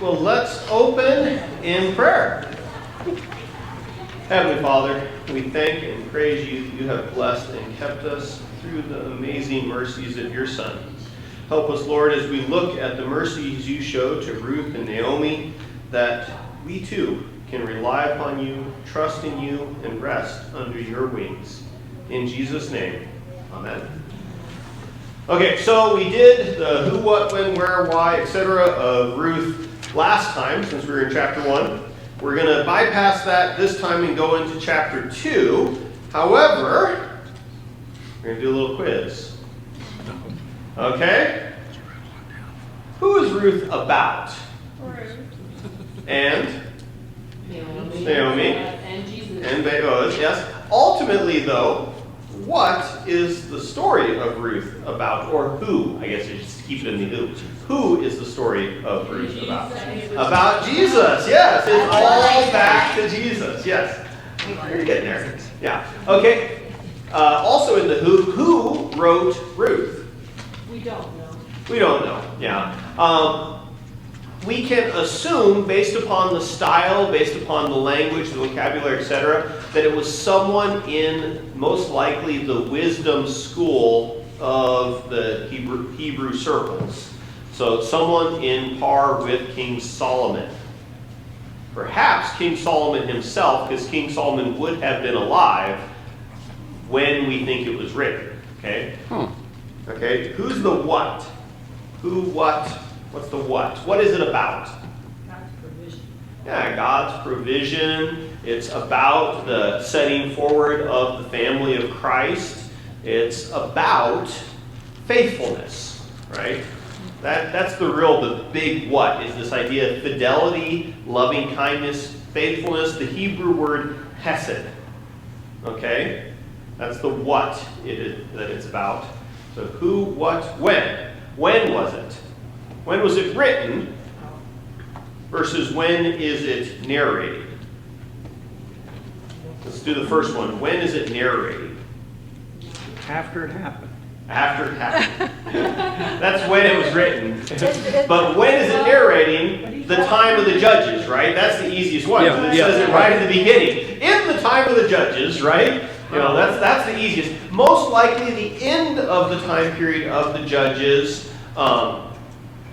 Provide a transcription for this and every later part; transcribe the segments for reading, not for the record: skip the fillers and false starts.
Well, let's open in prayer. Heavenly Father, we thank and praise you that you have blessed and kept us through the amazing mercies of your Son. Help us, Lord, as we look at the mercies you showed to Ruth and Naomi, that we too can rely upon you, trust in you, and rest under your wings. In Jesus' name, amen. Okay, so we did the who, what, when, where, why, etc. of Ruth last time, since we were in chapter 1. We're going to bypass that this time and go into chapter 2. However, we're going to do a little quiz. Okay? Who is Ruth about? Ruth. And? Naomi. And Jesus. And Boaz, yes. Ultimately, though, what is the story of Ruth about? Or who? I guess you just keep it in the who. Who is the story of Ruth about? About Jesus, yes. It's all back to Jesus, yes. You're getting there. Yeah. Okay. Also in the who wrote Ruth? We don't know. We don't know, yeah. We can assume, based upon the style, based upon the language, the vocabulary, etc., that it was someone in, most likely, the wisdom school of the Hebrew circles. So someone in par with King Solomon. Perhaps King Solomon himself, because King Solomon would have been alive when we think it was written. Okay? Okay, who's the what? Who, what? What's the what? What is it about? God's provision. Yeah, God's provision. It's about the setting forward of the family of Christ. It's about faithfulness, right? That's the big what, is this idea of fidelity, loving kindness, faithfulness, the Hebrew word hesed. Okay? That's the what that it's about. So who, what, when? When was it? When was it written versus when is it narrated? Let's do the first one. When is it narrated? After it happened. After it happened. That's when it was written. But when is it narrating? The time of the judges, right? That's the easiest one. It says it right at the beginning. In the time of the judges, right? You know, that's the easiest. Most likely the end of the time period of the judges,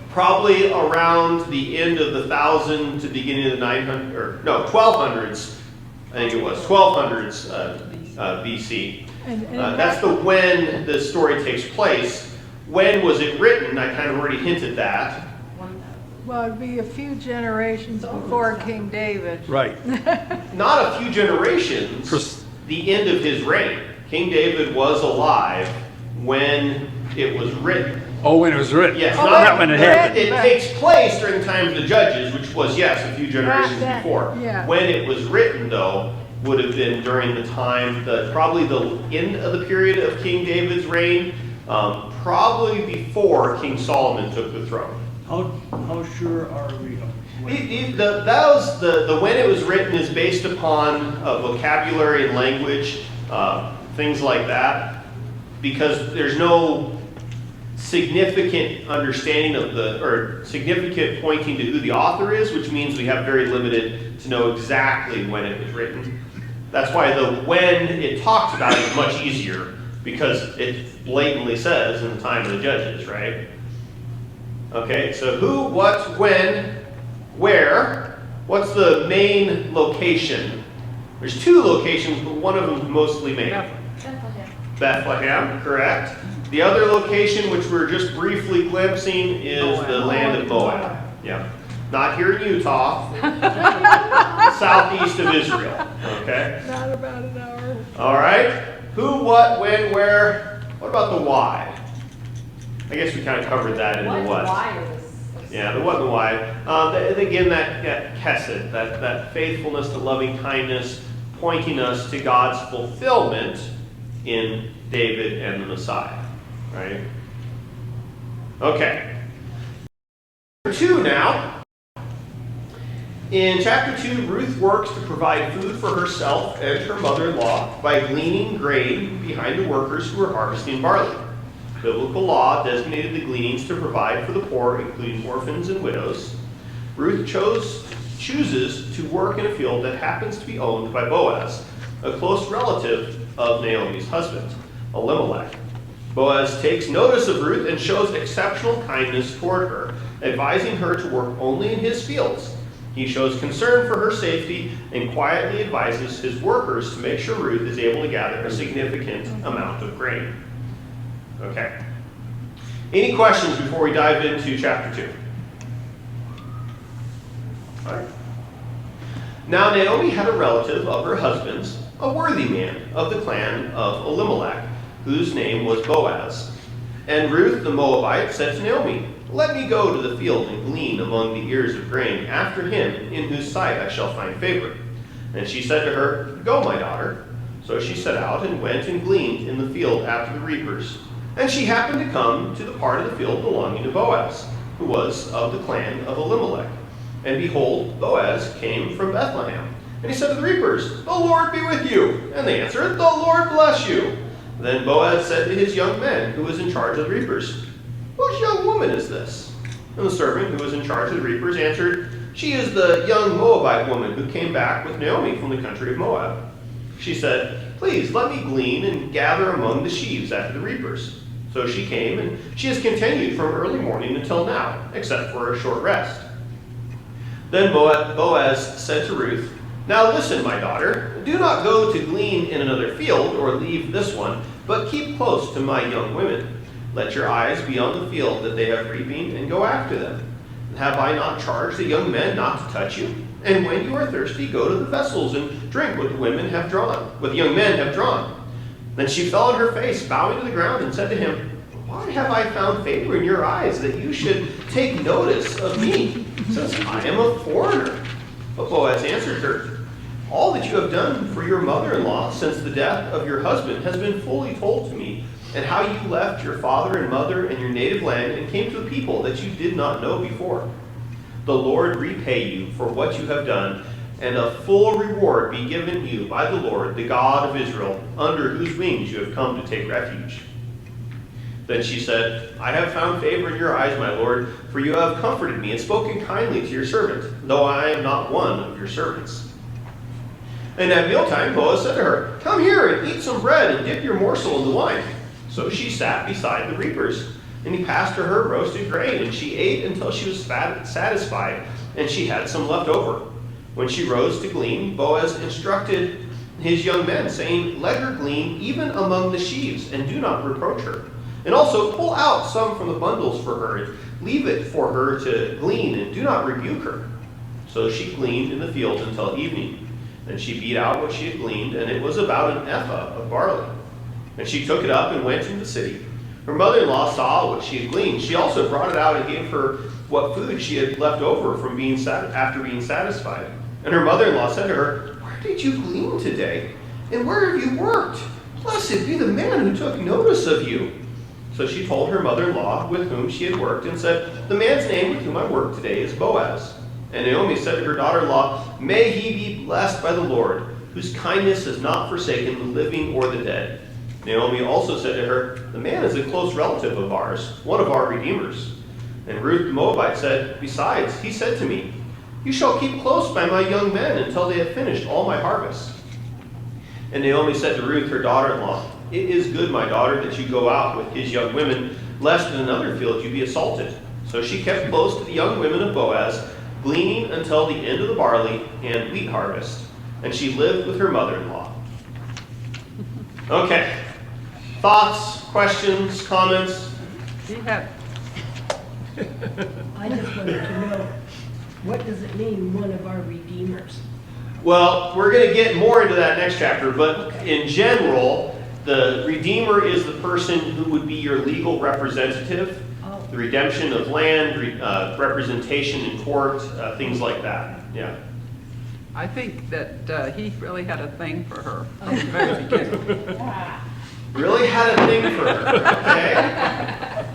probably around the end of the 1000 to beginning of the 1200s. I think it was 1200s BC. That's the when the story takes place. When was it written? I kind of already hinted that. Well, it'd be a few generations before King David. Right. Not a few generations. The end of his reign. King David was alive when it was written. Oh, when it was written. Yes, not when it happened. It takes place during the time of the judges, which was, yes, a few generations before. Yeah. When it was written, though, would have been during the time, probably the end of the period of King David's reign, probably before King Solomon took the throne. How sure are we? The when it was written is based upon vocabulary and language, things like that, because there's no significant understanding of or significant pointing to who the author is, which means we have very limited to know exactly when it was written. That's why the when it talks about it is much easier, because it blatantly says in the time of the judges, right? Okay, so who, what, when, where, what's the main location? There's two locations, but one of them is mostly main. Bethlehem, correct. The other location, which we're just briefly glimpsing, is the land of Moab. Yeah. Not here in Utah. Southeast of Israel. Okay? Not about an hour. All right. Who, what, when, where. What about the why? I guess we kind of covered that in the what. Yeah, the what and the why. Again, that hesed, that faithfulness, the loving kindness, pointing us to God's fulfillment in David and the Messiah. Right? Okay. Chapter 2 now. In chapter 2, Ruth works to provide food for herself and her mother-in-law by gleaning grain behind the workers who were harvesting barley. Biblical law designated the gleanings to provide for the poor, including orphans and widows. Ruth chooses to work in a field that happens to be owned by Boaz, a close relative of Naomi's husband, Elimelech. Boaz takes notice of Ruth and shows exceptional kindness toward her, advising her to work only in his fields. He shows concern for her safety and quietly advises his workers to make sure Ruth is able to gather a significant amount of grain. Okay. Any questions before we dive into chapter 2? All right. Now Naomi had a relative of her husband's, a worthy man of the clan of Elimelech, whose name was Boaz. And Ruth the Moabite said to Naomi, "Let me go to the field and glean among the ears of grain after him in whose sight I shall find favor." And she said to her, "Go, my daughter." So she set out and went and gleaned in the field after the reapers. And she happened to come to the part of the field belonging to Boaz, who was of the clan of Elimelech. And behold, Boaz came from Bethlehem. And he said to the reapers, "The Lord be with you." And they answered, "The Lord bless you." Then Boaz said to his young men, who was in charge of the reapers, "Whose young woman is this?" And the servant who was in charge of the reapers answered, "She is the young Moabite woman who came back with Naomi from the country of Moab." She said, "Please let me glean and gather among the sheaves after the reapers." So she came, and she has continued from early morning until now, except for a short rest. Then Boaz said to Ruth, "Now listen, my daughter, do not go to glean in another field or leave this one, but keep close to my young women. Let your eyes be on the field that they have reaping, and go after them. Have I not charged the young men not to touch you? And when you are thirsty, go to the vessels and drink what the women have drawn, what the young men have drawn." Then she fell on her face, bowing to the ground, and said to him, "Why have I found favor in your eyes that you should take notice of me, since I am a foreigner?" But Boaz answered her, "All that you have done for your mother-in-law since the death of your husband has been fully told to me, and how you left your father and mother and your native land and came to a people that you did not know before. The Lord repay you for what you have done, and a full reward be given you by the Lord, the God of Israel, under whose wings you have come to take refuge." Then she said, "I have found favor in your eyes, my Lord, for you have comforted me and spoken kindly to your servant, though I am not one of your servants." And at mealtime, Boaz said to her, "Come here and eat some bread and dip your morsel in the wine." So she sat beside the reapers, and he passed to her roasted grain, and she ate until she was satisfied, and she had some left over. When she rose to glean, Boaz instructed his young men, saying, "Let her glean even among the sheaves, and do not reproach her. And also pull out some from the bundles for her, and leave it for her to glean, and do not rebuke her." So she gleaned in the field until evening. Then she beat out what she had gleaned, and it was about an ephah of barley. And she took it up and went into the city. Her mother-in-law saw what she had gleaned. She also brought it out and gave her what food she had left over from after being satisfied. And her mother-in-law said to her, "Where did you glean today? And where have you worked? Blessed be the man who took notice of you." So she told her mother-in-law with whom she had worked and said, "The man's name with whom I work today is Boaz." And Naomi said to her daughter-in-law, "May he be blessed by the Lord, whose kindness has not forsaken the living or the dead." Naomi also said to her, "The man is a close relative of ours, one of our redeemers." And Ruth the Moabite said, "Besides, he said to me, 'You shall keep close by my young men until they have finished all my harvest.'" And Naomi said to Ruth, her daughter-in-law, "It is good, my daughter, that you go out with his young women, lest in another field you be assaulted." So she kept close to the young women of Boaz, gleaning until the end of the barley and wheat harvest. And she lived with her mother-in-law. Okay. Thoughts, questions, comments? I just wanted to know, what does it mean, one of our redeemers? Well, we're going to get more into that next chapter, but in general, the redeemer is the person who would be your legal representative, the redemption of land, representation in court, things like that. Yeah. I think that he really had a thing for her from the very beginning. Really had a thing for her, okay?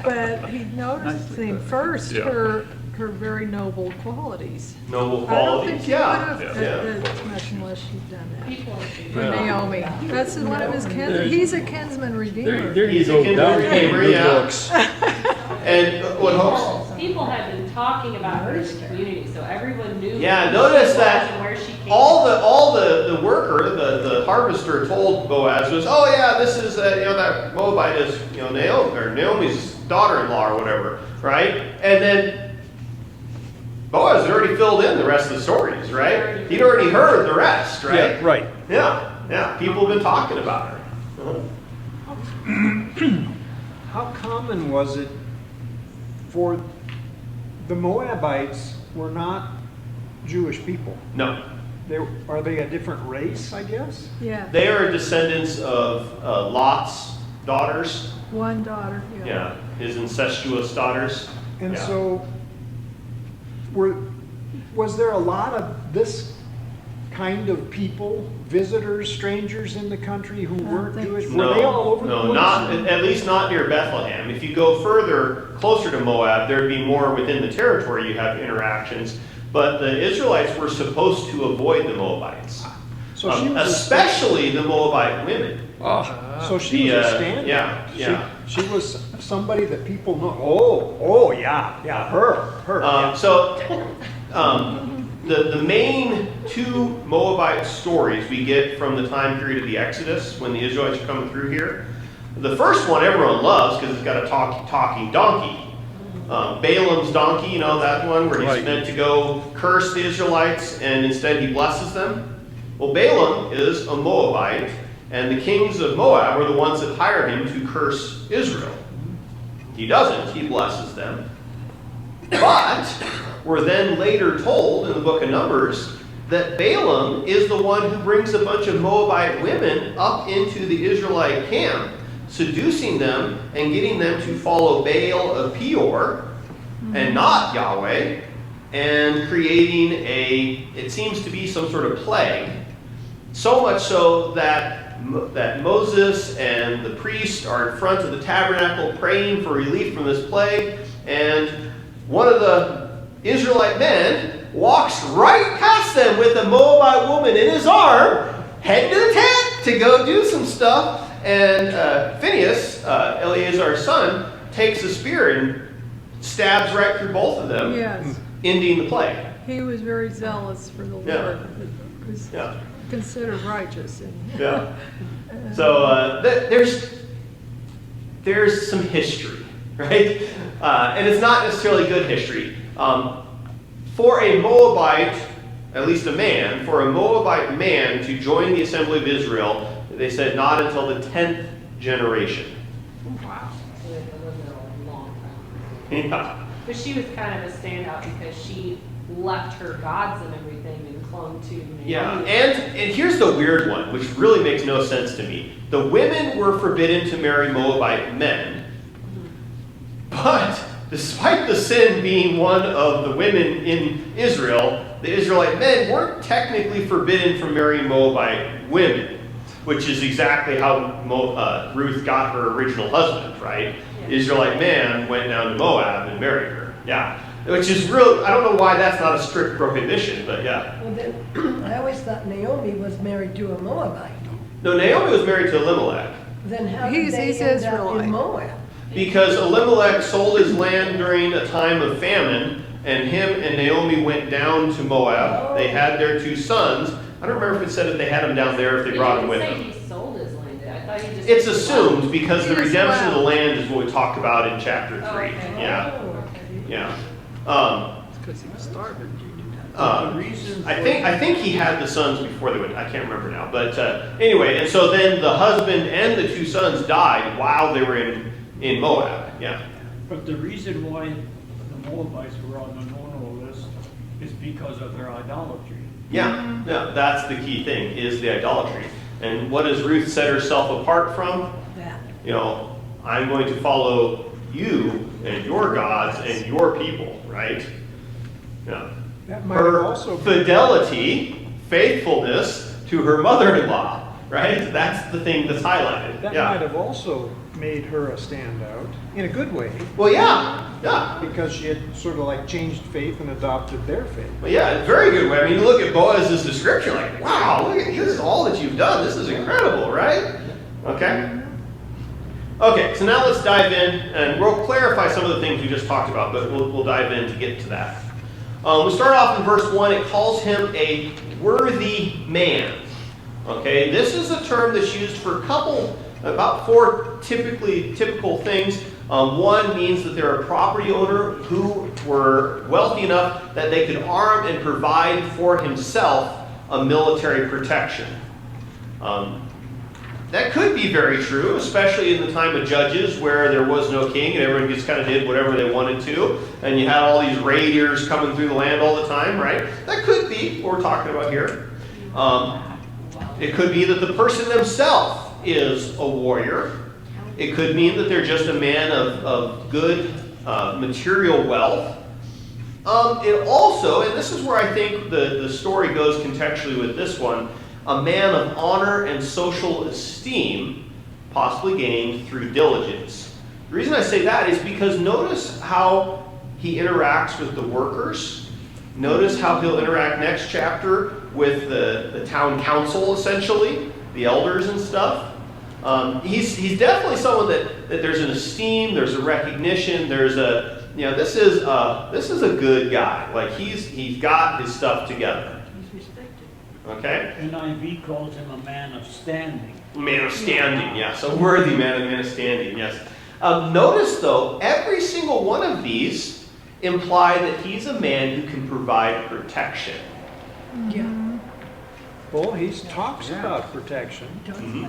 But he noticing first her very noble qualities. Noble I don't qualities, think he yeah. would have Yeah. much unless she'd done that. People are For Naomi. That's one of his he's a kinsman redeemer. There you He's a go, kinsman down redeemer, good yeah. looks. And what hopes? People have been been talking about her in the community, so everyone knew. Yeah, who notice she was that and where she came all the worker, the harvester told Boaz was, oh yeah, this is that Moabite is Naomi's daughter-in-law or whatever, right? And then Boaz had already filled in the rest of the stories, right? He'd already heard the rest, right? Yeah, right. Yeah. People have been talking about her. How common was it for the Moabites were not Jewish people? No. Are they a different race, I guess? Yeah, They are descendants of Lot's daughters. one daughter, Yeah, his incestuous daughters. And Yeah. so was there a lot of this kind of people, visitors, strangers in the country who weren't think Jewish? so. Were they all over the place? No, not at least not near Bethlehem. If you go further, closer to Moab, there'd be more within the territory. You have interactions, but the Israelites were supposed to avoid the Moabites, So she was especially the Moabite women. So she was a stand-up. Yeah. She was somebody that people know. Oh, yeah, her. The main two Moabite stories we get from the time period of the Exodus, when the Israelites are coming through here. The first one everyone loves because it's got a talking donkey. Balaam's donkey, that one where he's meant to go curse the Israelites and instead he blesses them. Well, Balaam is a Moabite, and the kings of Moab are the ones that hire him to curse Israel. He doesn't, he blesses them. But we're then later told in the book of Numbers that Balaam is the one who brings a bunch of Moabite women up into the Israelite camp, seducing them and getting them to follow Baal of Peor and not Yahweh, and creating it seems to be some sort of plague. So much so that Moses and the priest are in front of the tabernacle praying for relief from this plague, and one of the Israelite men walks right past them with a Moabite woman in his arm, heading to the tent to go do some stuff. And Phinehas, Eleazar's son, takes a spear and stabs right through both of them, yes. ending the plague. He was very zealous for the Yeah. Lord. Was Yeah. considered righteous. Yeah. So there's some history, right? And it's not necessarily good history. For a Moabite, at least for a Moabite man to join the assembly of Israel, they said not until the 10th generation. Wow. So they had to live there a long time. Yeah. But she was kind of a standout because she left her gods and everything and clung to Naomi. Yeah, and here's the weird one, which really makes no sense to me. The women were forbidden to marry Moabite men, but despite the sin being one of the women in Israel, the Israelite men weren't technically forbidden from marrying Moabite women, which is exactly how Ruth got her original husband, right? Yeah. Israelite man went down to Moab and married her. Yeah. Which is real, I don't know why that's not a strict prohibition, but yeah. Well, then, I always thought Naomi was married to a Moabite. No, Naomi was married to Elimelech Then how did He's they end up Israelite. in Moab? because Elimelech sold his land during a time of famine, and him and Naomi went down to Moab. They had their 2 sons. I don't remember if it said if they had them down there or if they brought them with them. He sold his land. I thought he just. It's assumed because the He was redemption of the well. land is what we talked about in chapter 3. Oh, okay. Yeah, Oh, yeah. It's because he was starving. The reason I think he had the sons before they went. I can't remember now. But anyway, and so then the husband and the 2 sons died while they were in Moab. Yeah. But the reason why the Moabites were on the no-no list is because of their idolatry. Yeah, that's the key thing, is the idolatry. And what does Ruth set herself apart from? that. I'm going to follow you and your gods and your people, right? Yeah. That might have Her also been, fidelity, faithfulness to her mother-in-law, right? That's the thing that's highlighted. that Yeah. might have also made her a standout in a good way, Well, yeah. because she had sort of like changed faith and adopted their faith. Well, yeah, very good way. I mean, you look at Boaz's description, like, wow, look at this is all that you've done. This is incredible, right? Okay. Okay, so now let's dive in, and we'll clarify some of the things we just talked about, but we'll dive in to get to that. We start off in verse 1. It calls him a worthy man. Okay, this is a term that's used for about four typical things. One means that they're a property owner who were wealthy enough that they could arm and provide for himself a military protection. That could be very true, especially in the time of Judges where there was no king and everyone just kind of did whatever they wanted to, and you had all these raiders coming through the land all the time, right? That could be what we're talking about here. It could be that the person themselves is a warrior. It could mean that they're just a man of good material wealth. It also, and this is where I think the story goes contextually with this one, a man of honor and social esteem, possibly gained through diligence. The reason I say that is because notice how he interacts with the workers. Notice how he'll interact next chapter with the town council, essentially, the elders and stuff. He's definitely someone that there's an esteem, there's a recognition, there's a, this is a good guy. Like he's got his stuff together. Okay? NIV calls him a man of standing. Man of standing, yes. A worthy man, a man of standing, yes. Notice, though, every single one of these imply that he's a man who can provide protection. Yeah. Well, he talks about protection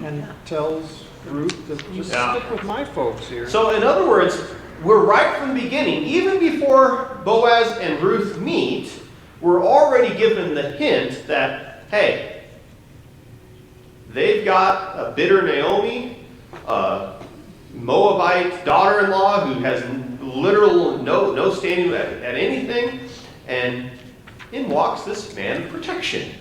and tells Ruth to just stick with my folks here. So, in other words, we're right from the beginning, even before Boaz and Ruth meet, we're already given the hint that, hey, they've got a bitter Naomi, a Moabite daughter-in-law who has literal no standing at anything, and in walks this man of protection,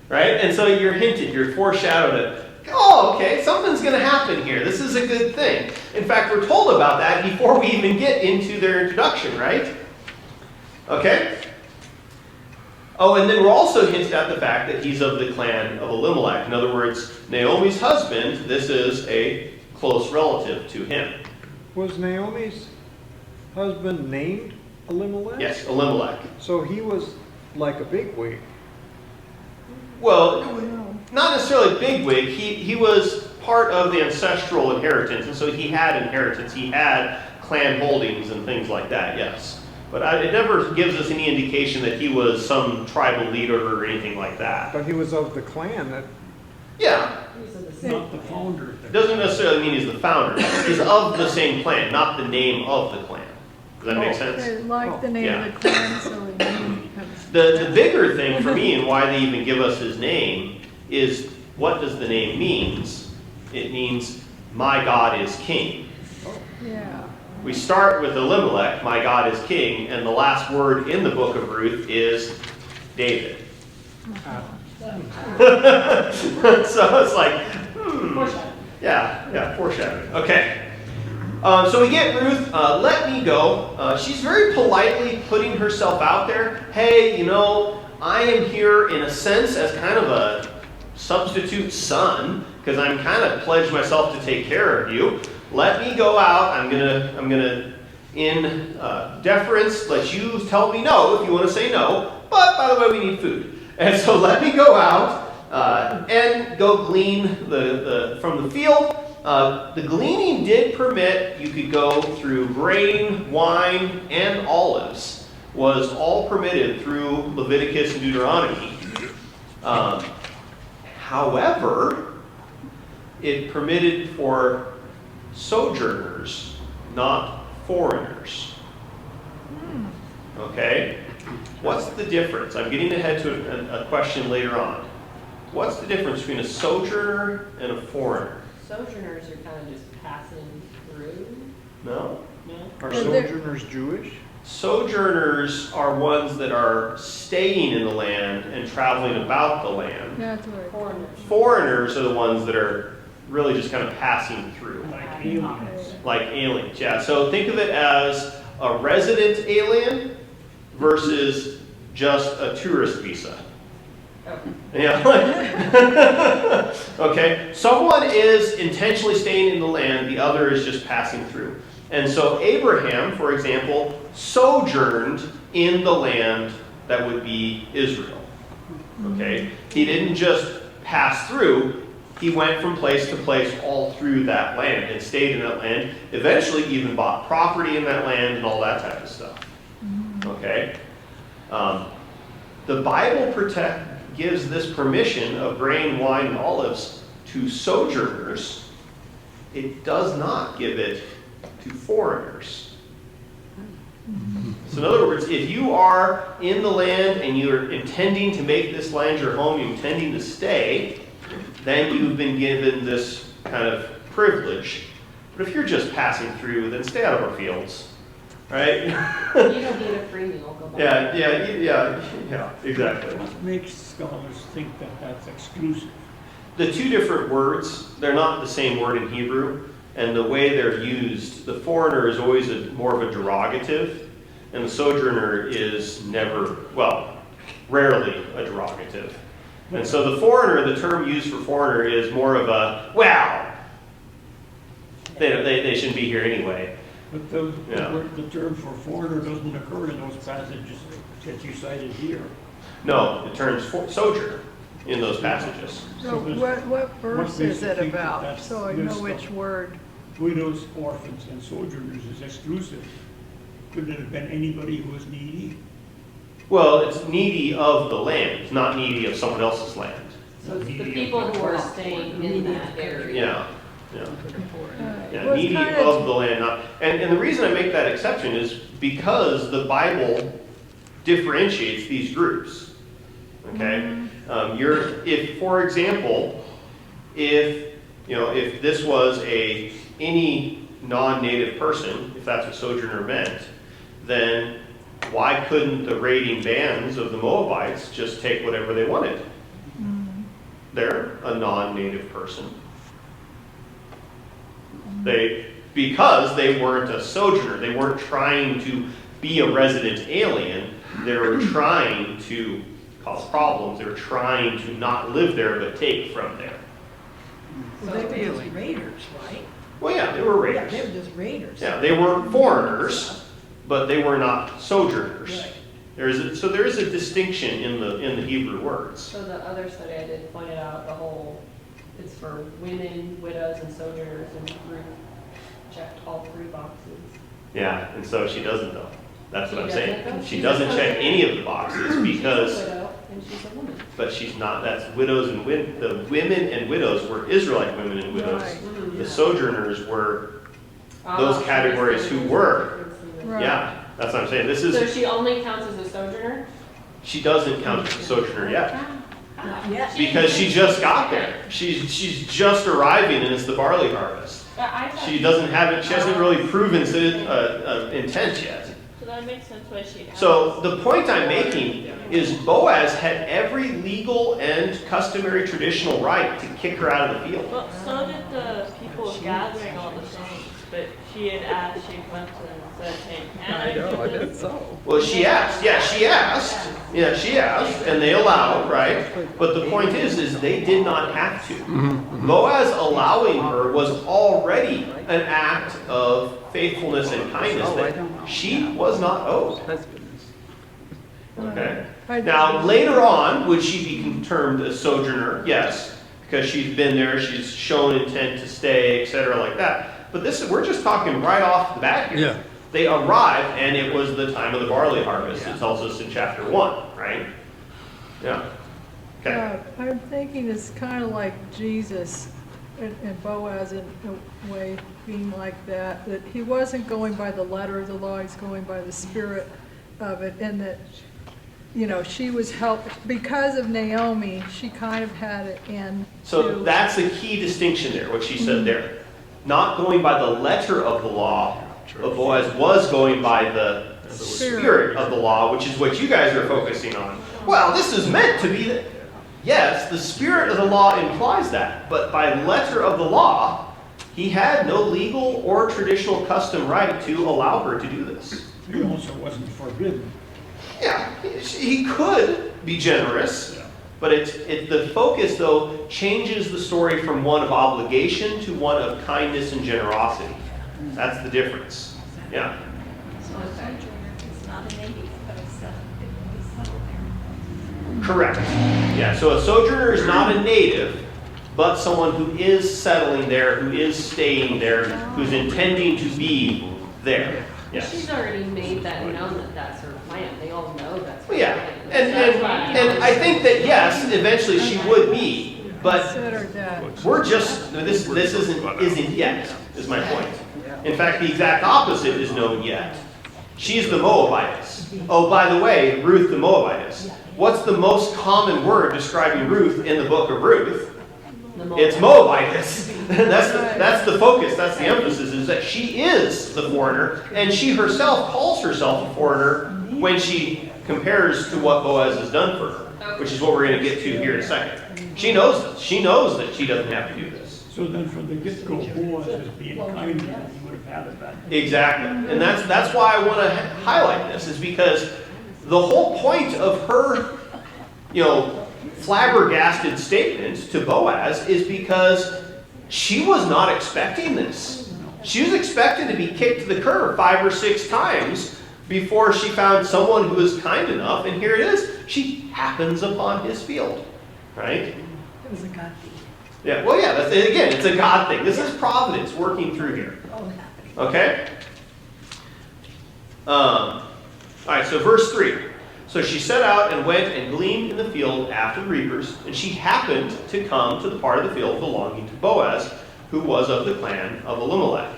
right? And so you're hinted, you're foreshadowed at, oh, okay, something's going to happen here. This is a good thing. In fact, we're told about that before we even get into their introduction, right? Okay? Oh, and then we're also hinted at the fact that he's of the clan of Elimelech. In other words, Naomi's husband, this is a close relative to him. Was Naomi's husband named Elimelech? Yes, Elimelech. So he was like a bigwig. Well, not necessarily bigwig. He was part of the ancestral inheritance, and so he had inheritance. He had clan holdings and things like that, yes. But it never gives us any indication that he was some tribal leader or anything like that. But he was of the clan that... Yeah. Not the founder. It doesn't necessarily mean he's the founder. He's of the same clan, not the name of the clan. Does that make sense? They like the name of the clan, so they name him. The bigger thing for me and why they even give us his name is, what does the name means? It means, my God is king. Yeah. We start with Elimelech, my God is king, and the last word in the book of Ruth is David. So it's like, Foreshadowing. Yeah, foreshadowing. Okay. So we get Ruth, let me go. She's very politely putting herself out there. Hey, I am here in a sense as kind of a substitute son, because I'm kind of pledged myself to take care of you. Let me go out. I'm gonna in deference, let you tell me no if you want to say no. But by the way, we need food, and so let me go out and go glean from the field. The gleaning did permit you could go through grain, wine, and olives. Was all permitted through Leviticus and Deuteronomy. However, it permitted for sojourners, not foreigners. Okay? What's the difference? I'm getting ahead to a question later on. What's the difference between a sojourner and a foreigner? Sojourners are kind of just passing through. No? No? Are So they're- sojourners Jewish? Sojourners are ones that are staying in the land and traveling about the land. That's right. Foreigners. Foreigners are the ones that are really just kind of passing through. Like aliens. Like aliens, yeah. So think of it as a resident alien versus just a tourist visa. Oh. Yeah. Okay. Someone is intentionally staying in the land, the other is just passing through. And so Abraham, for example, sojourned in the land that would be Israel. Okay? He didn't just pass through, he went from place to place all through that land and stayed in that land, eventually even bought property in that land and all that type of stuff. Okay? The Bible gives this permission of grain, wine, and olives to sojourners. It does not give it to foreigners. So in other words, if you are in the land and you're intending to make this land your home, you're intending to stay, then you've been given this kind of privilege. But if you're just passing through, then stay out of our fields. Right? You don't need a free meal, go back. Yeah, exactly. What makes scholars think that that's exclusive? The two different words, they're not the same word in Hebrew, and the way they're used, the foreigner is always more of a derogative, and the sojourner is never, well, rarely a derogative. And so the foreigner, the term used for foreigner is more of a, well, they shouldn't be here anyway. But the term for foreigner doesn't occur in those passages that you cited here. No, the term's sojourner in those passages. So what verse is it about? So I know which word. Widows, orphans, and sojourners is exclusive. Could it have been anybody who was needy? Well, it's needy of the land, not needy of someone else's land. So it's the people who are staying in that area. Yeah, needy of the land. And the reason I make that exception is because the Bible differentiates these groups. Okay? If, for example, if this was any non-native person, if that's what sojourner meant, then why couldn't the raiding bands of the Moabites just take whatever they wanted? They're a non-native person. Because they weren't a sojourner, they weren't trying to be a resident alien, they were trying to cause problems, they were trying to not live there but take from there. Well, they were just raiders, right? Well, yeah, they were Yeah, raiders. they were just raiders. Yeah, they were foreigners, but they were not sojourners. Right. There is a distinction in the Hebrew words. So the other study I did pointed out it's for women, widows, and sojourners, and Ruth checked all three boxes. Yeah, and so she doesn't though. That's what I'm She doesn't, saying. though? She She's doesn't a check sojourner. any of the boxes She's because, a widow, and she's a woman. but she's not. That's widows and the women and widows were Israelite women and widows. Right. The sojourners were Ah, those so categories there's who a were. difference in the- Right. Yeah, that's what I'm saying. So she only counts as a sojourner? She doesn't count as a sojourner yet. Not yet. Because she just got there. She's just arriving and it's the barley harvest. She hasn't really proven intent yet. So that makes sense why she asked. So the point I'm making is Boaz had every legal and customary traditional right to kick her out of the field. Well, so did the people gathering all the things, but she had asked, she went to them and said, hey, can I do I this? did so. Well, she asked, and they allowed, right? But the point is they did not have to. Boaz allowing her was already an act of faithfulness and kindness that she was not owed. Okay. Now, later on, would she be termed a sojourner? Yes, because she's been there, she's shown intent to stay, etc., like that. But we're just talking right off the bat here. Yeah. They arrived, and it was the time of the barley harvest. It tells us in chapter 1, right? Yeah. Okay. I'm thinking it's kind of like Jesus and Boaz in a way being like that he wasn't going by the letter of the law, he's going by the spirit of it, and that, she was helped, because of Naomi, she kind of had it in. So that's the key distinction there, what she said there. Not going by the letter of the law, but Boaz was going by the spirit of the law, which is what you guys are focusing on. Well, this is meant to be yes, the spirit of the law implies that, but by letter of the law, he had no legal or traditional custom right to allow her to do this. He also wasn't forbidden. Yeah, he could be generous, But the focus, though, changes the story from one of obligation to one of kindness and generosity. That's the difference. Yeah. So a sojourner is not a native, but a settled there. Correct. Yeah, so a sojourner is not a native, but someone who is settling there, who is staying there, who's intending to be there. Yes. She's already made that known that that's her plan. They all know that's her Well, yeah, plan. and I think that yes, eventually she would be, but Consider that. we're just this isn't yet, is my point. In fact, the exact opposite is known yet. She's the Moabitess. Oh, by the way, Ruth the Moabitess. What's the most common word describing Ruth in the book of Ruth? It's Moabitess. That's the focus, that's the emphasis, is that she is the foreigner, and she herself calls herself a foreigner when she compares to what Boaz has done for her, which is what we're going to get to here in a second. She knows this. She knows that she doesn't have to do this. So then from the get-go, Boaz is being kind to her, he would have had it back. Exactly. And that's why I want to highlight this, is because the whole point of her, flabbergasted statement to Boaz is because she was not expecting this. She was expecting to be kicked to the curb 5 or 6 times before she found someone who was kind enough, and here it is. She happens upon his field, right? It was a God thing. Yeah, well, yeah, again, it's a God thing. This is providence working through here. Okay? All right, so verse 3. So she set out and went and gleaned in the field after the reapers, and she happened to come to the part of the field belonging to Boaz, who was of the clan of Elimelech.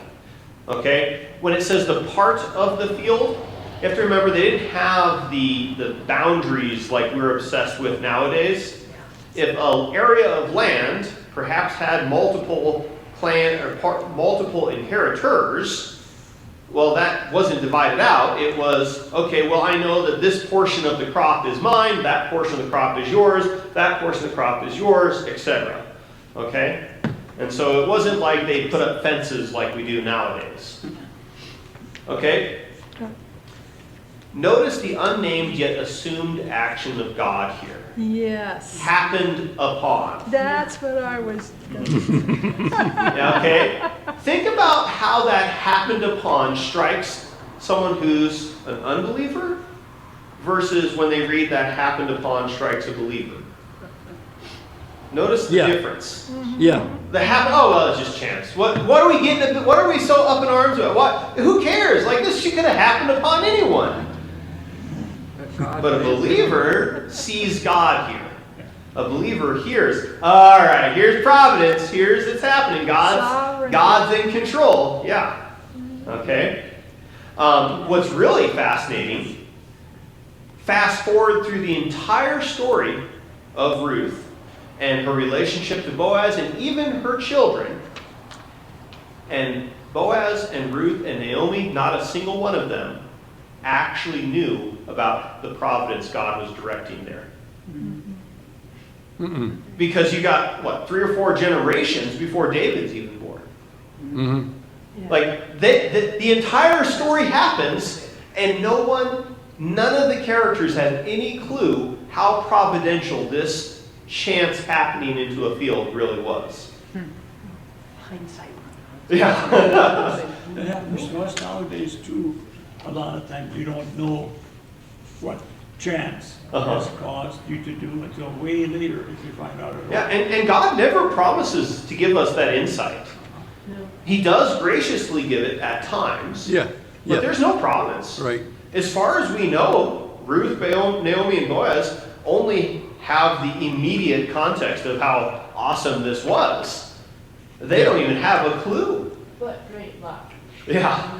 Okay? When it says the part of the field, you have to remember they didn't have the boundaries like we're obsessed with nowadays. If an area of land perhaps had multiple multiple inheritors, well, that wasn't divided out. It was, okay, well, I know that this portion of the crop is mine, that portion of the crop is yours, that portion of the crop is yours, etc. Okay? And so it wasn't like they put up fences like we do nowadays. Okay? Notice the unnamed yet assumed action of God here. Yes. Happened upon. That's what I was. Yeah, okay? Think about how that happened upon strikes someone who's an unbeliever versus when they read that happened upon strikes a believer. Notice the difference. Yeah. Oh, well, it's just chance. What are we getting? What are we so up in arms about? What? Who cares? Like, this shit could have happened upon anyone. But a believer sees God here. A believer hears, all right, here's providence. Here's it's happening. God's in control. Yeah. Okay. What's really fascinating, fast forward through the entire story of Ruth and her relationship to Boaz and even her children. And Boaz and Ruth and Naomi, not a single one of them actually knew about the providence God was directing there. Mm-mm. Because you got, 3 or 4 generations before David's even born. Mm-hmm. Yeah. Like, the entire story happens, and none of the characters had any clue how providential this chance happening into a field really was. Hindsight. Yeah. It happens to us nowadays too. A lot of times you don't know what chance has caused you to do until way later if you find out at all. Yeah, and God never promises to give us that insight. No. He does graciously give it at times. Yeah. But there's no promise. Right. As far as we know, Ruth, Naomi, and Boaz only have the immediate context of how awesome this was. They don't even have a clue. But great luck. Yeah.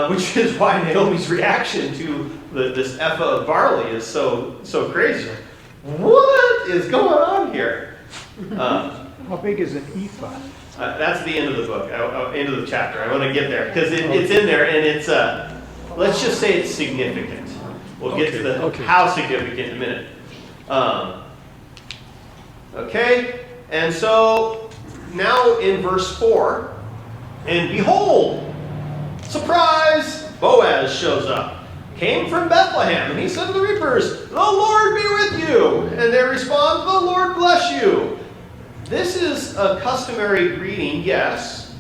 Which is why Naomi's reaction to this ephah of barley is so crazy. What is going on here? How big is an ephah? That's the end of the book, end of the chapter. I want to get there because it's in there, and it's let's just say it's significant. We'll get to the how significant in a minute. Okay, and so now in verse 4, and behold, surprise, Boaz shows up. came from Bethlehem. And he said to the reapers, the Lord be with you. And they respond, the Lord bless you. This is a customary greeting, yes,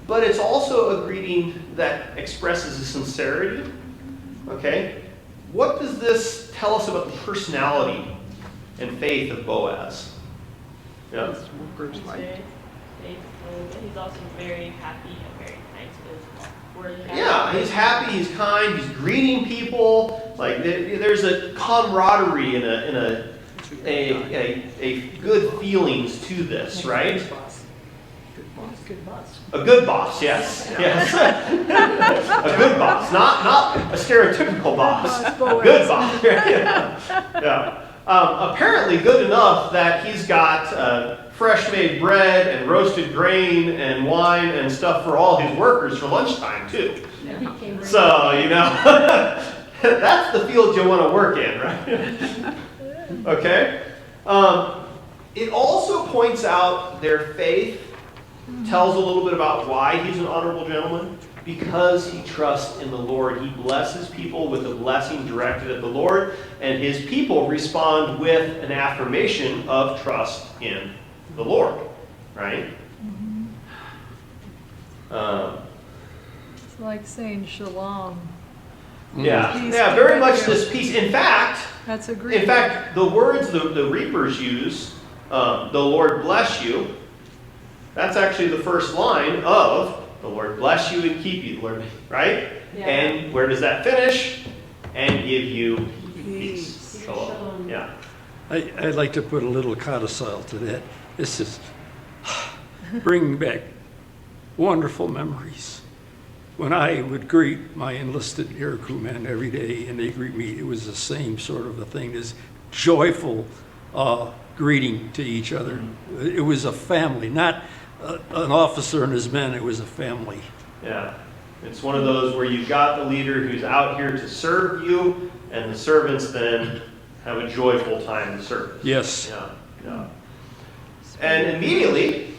but it's also a greeting that expresses a sincerity. Okay? What does this tell us about the personality and faith of Boaz? Yeah. His workers He's like, very faithful, but he's also very happy and very kind to his work. Yeah, he's happy, he's kind, he's greeting people. Like there's a camaraderie and a good feelings to this, right? Good boss. A good boss, yes. Yes. A good boss, not a stereotypical boss. A good boss. Yeah. Apparently good enough that he's got fresh made bread and roasted grain and wine and stuff for all his workers for lunchtime too. So, you know, that's the field you want to work in, right? Okay? It also points out their faith, tells a little bit about why he's an honorable gentleman. Because he trusts in the Lord. He blesses people with a blessing directed at the Lord, and his people respond with an affirmation of trust in the Lord. Right? It's like saying shalom. Yeah, Peace yeah, be very with much you. this peace. In fact, That's a great. the words the reapers use, the Lord bless you, that's actually the first line of the Lord bless you and keep you, Lord, right? Yeah. And where does that finish? And give you peace. Shalom. Yeah. I'd like to put a little codicil to that. This is bringing back wonderful memories. When I would greet my enlisted air crewmen every day and they greet me, it was the same sort of a thing, this joyful greeting to each other. It was a family, not an officer and his men, it was a family. Yeah. It's one of those where you've got the leader who's out here to serve you, and the servants then have a joyful time in service. Yes. Yeah. Yeah. And immediately,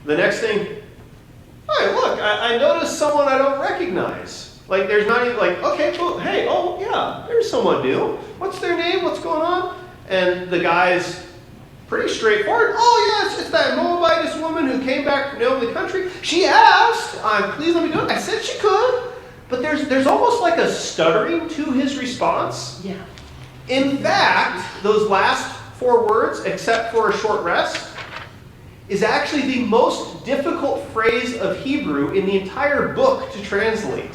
the next thing, hey, look, I noticed someone I don't recognize. Like, there's not even like, okay, well, hey, oh, yeah, there's someone new. What's their name? What's going on? And the guy's pretty straightforward. Oh, yes, it's that Moabitess woman who came back from the country. She asked, please let me do it. I said she could. But there's almost like a stuttering to his response. Yeah. In fact, those last 4 words, except for a short rest, is actually the most difficult phrase of Hebrew in the entire book to translate.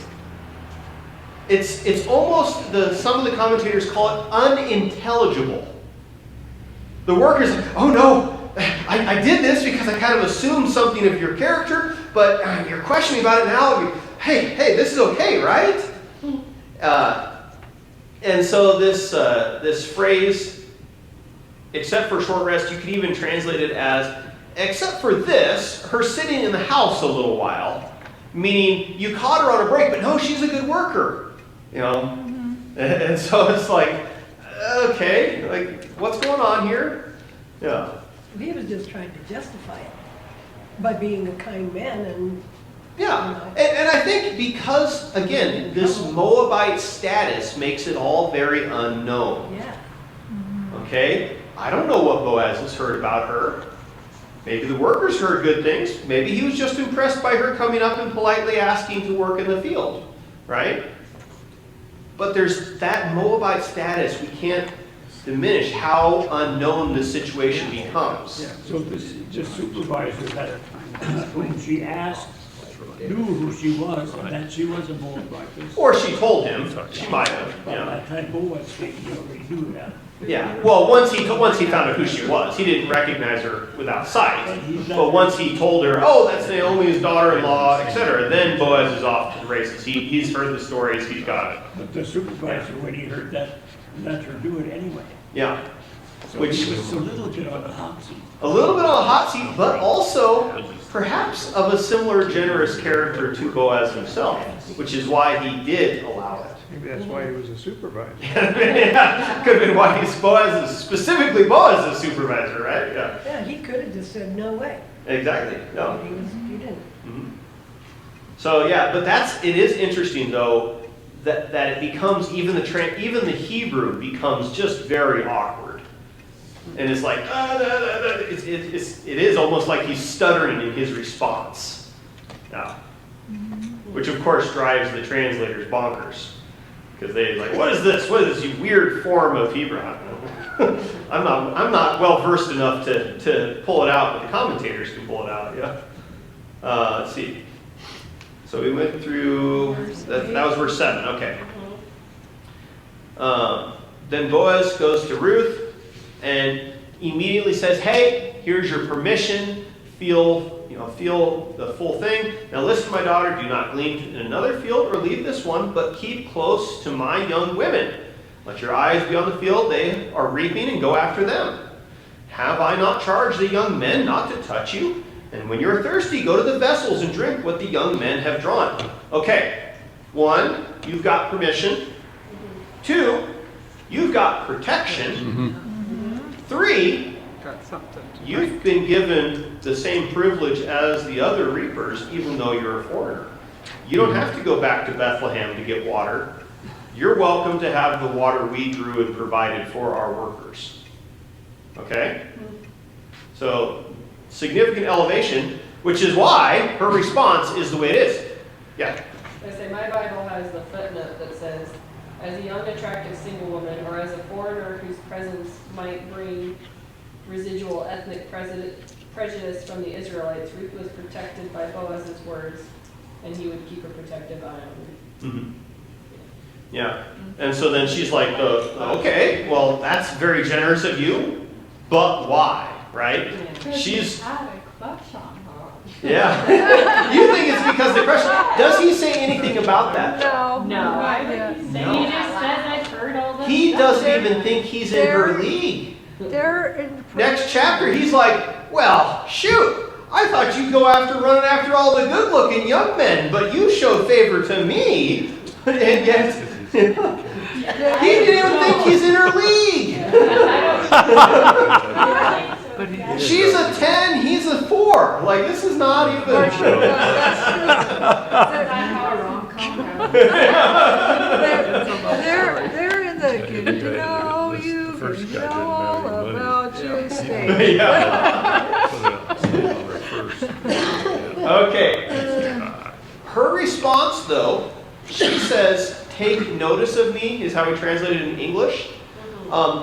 It's almost, some of the commentators call it unintelligible. The worker's like, oh no, I did this because I kind of assumed something of your character, but you're questioning about it now. Hey, this is okay, right? And so this phrase, except for short rest, you could even translate it as, except for this, her sitting in the house a little while, meaning you caught her on a break, but no, she's a good worker, you know? Mm-hmm. And so it's like, okay, like, what's going on here? Yeah. He was just trying to justify it by being a kind man and. Yeah, and I think because, again, this Moabite status makes it all very unknown. Yeah. Okay? I don't know what Boaz has heard about her. Maybe the workers heard good things. Maybe he was just impressed by her coming up and politely asking to work in the field, right? But there's that Moabite status. We can't diminish how unknown this situation becomes. Yeah, so this supervisor that whom she asked knew who she was, and that she was a Moabitess. Or she told him. She might have. By Yeah. that time, Boaz came, he already knew that. Yeah. Well, once he found out who she was, he didn't recognize her without sight. But once he told her, oh, that's Naomi's daughter-in-law, etc., then Boaz is off to the races. He's heard the stories. He's got it. But the supervisor, when he heard that, let her do it anyway. Yeah. So Which he was a little bit on the hot seat. a little bit on the hot seat, but also perhaps of a similar generous character to Boaz himself, which is why he did allow it. Maybe that's why he was a supervisor. Yeah, could have been why Boaz is specifically Boaz the supervisor, right? Yeah. Yeah, he could have just said, no way. Exactly. No. He didn't. So yeah, but it is interesting though, that it becomes, even the Hebrew becomes just very awkward. And it's like, it is almost like he's stuttering in his response. Now, which of course drives the translators bonkers. Because they're like, what is this? What is this weird form of Hebrew? I don't know. I'm not well versed enough to pull it out, but the commentators can pull it out, yeah. Let's see. So we went through, that was verse 7, okay. Then Boaz goes to Ruth and immediately says, hey, here's your permission. Feel the full thing. Now listen, my daughter, do not glean in another field or leave this one, but keep close to my young women. Let your eyes be on the field they are reaping and go after them. Have I not charged the young men not to touch you? And when you are thirsty, go to the vessels and drink what the young men have drawn. Okay, 1, you've got permission. 2, you've got protection. 3, Got something. you've been given the same privilege as the other reapers, even though you're a foreigner. You don't have to go back to Bethlehem to get water. You're welcome to have the water we drew and provided for our workers. Okay? So, significant elevation, which is why her response is the way it is. Yeah? I say my Bible has the footnote that says, as a young attractive single woman or as a foreigner whose presence might bring residual ethnic prejudice from the Israelites, Ruth was protected by Boaz's words, and he would keep a protective eye on her. Mm-hmm. Yeah. And so then she's like, okay, well, that's very generous of you, but why, right? She's... had a crush on her. Yeah. You think it's because the crush... Does he say anything about that? No. Why would he say? He just says I've heard all this. He doesn't even think he's in her league. They're in Next chapter, he's like, well, shoot, I thought you'd go running after all the good-looking young men, but you showed favor to me, and yet he didn't even think he's in her league. She's a 10, he's a 4. Like, this is not even... That's true. They're in the getting to know you, getting to know all about you stage. Okay. Her response, though, she says, take notice of me, is how we translate it in English.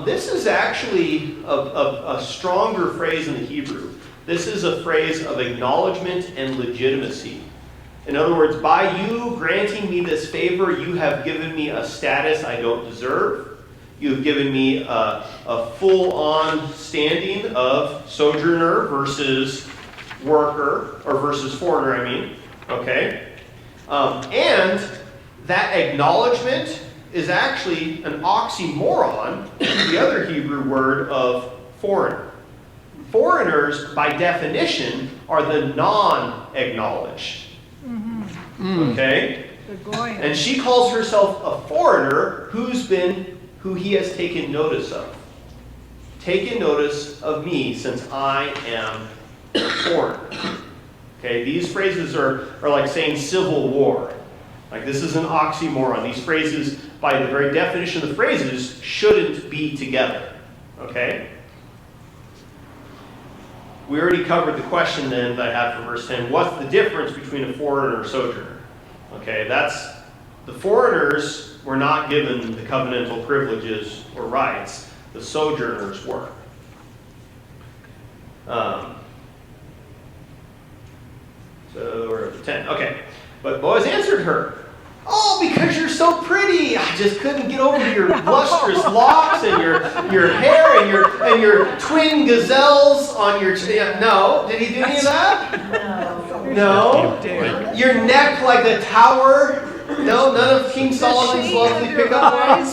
This is actually a stronger phrase in the Hebrew. This is a phrase of acknowledgement and legitimacy. In other words, by you granting me this favor, you have given me a status I don't deserve. You've given me a full-on standing of sojourner versus worker, or versus foreigner, I mean. Okay? And that acknowledgement is actually an oxymoron to the other Hebrew word of foreigner. Foreigners, by definition, are the non-acknowledged. Okay? And she calls herself a foreigner who he has taken notice of. Taken notice of me since I am a foreigner. Okay, these phrases are like saying civil war. Like, this is an oxymoron. These phrases, by the very definition of the phrases, shouldn't be together. Okay? We already covered the question then that I had for verse 10. What's the difference between a foreigner and a sojourner? Okay, the foreigners were not given the covenantal privileges or rights. The sojourners were. So we're at 10. Okay. But Boaz answered her, oh, because you're so pretty. I just couldn't get over your lustrous locks and your hair and your twin gazelles on your... No. Did he do any of that? No. Your neck like a tower? No. None of King Solomon's lovely pickup lines?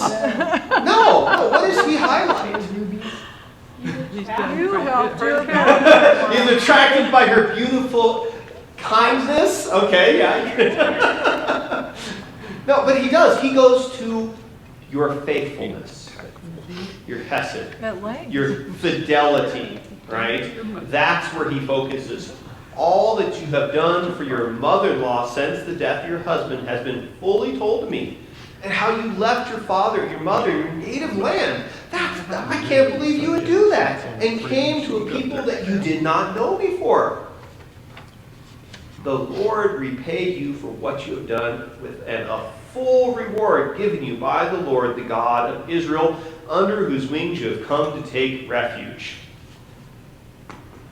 No. What does he highlight? You helped her. He's attracted by her beautiful kindness. Okay, yeah. No, but he does. He goes to your faithfulness, your hesed, your fidelity, right? That's where he focuses. All that you have done for your mother-in-law since the death of your husband has been fully told to me. and how you left your father, your mother, your native land. I can't believe you would do that, and came to a people that you did not know before. The Lord repay you for what you have done, and a full reward given you by the Lord, the God of Israel, under whose wings you have come to take refuge.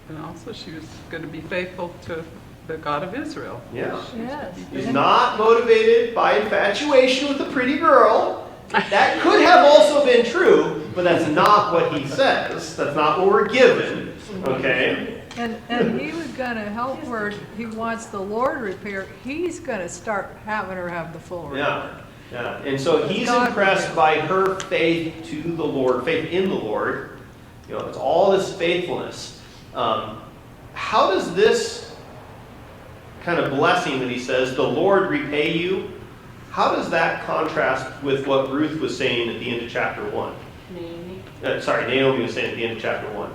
And also she was going to be faithful to the God of Israel. Yeah. Yes. He's not motivated by infatuation with a pretty girl. That could have also been true, but that's not what he says. That's not what we're given. Okay? And he was gonna help her, he wants the Lord repair, he's gonna start having her have the full reward. Yeah. And so he's God impressed by her faith to the Lord, faith in the Lord. It's all this faithfulness. How does this kind of blessing that he says, the Lord repay you, how does that contrast with what Ruth was saying at the end of chapter 1? Naomi was saying at the end of chapter 1.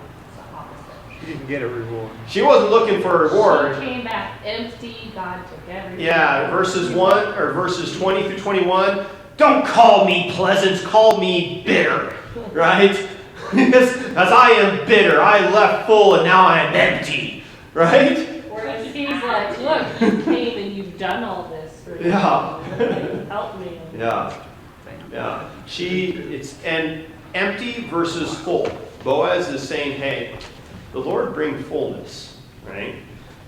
She didn't get a reward. She wasn't looking for a reward. She came back empty, God took everything. Yeah, verses 20 through 21. Don't call me pleasant, call me bitter. Right? As I am bitter, I left full and now I am empty. Right? Whereas he's like, look, you came and you've done all this for me. Help me. Yeah. And empty versus full. Boaz is saying, hey, the Lord bring fullness, right?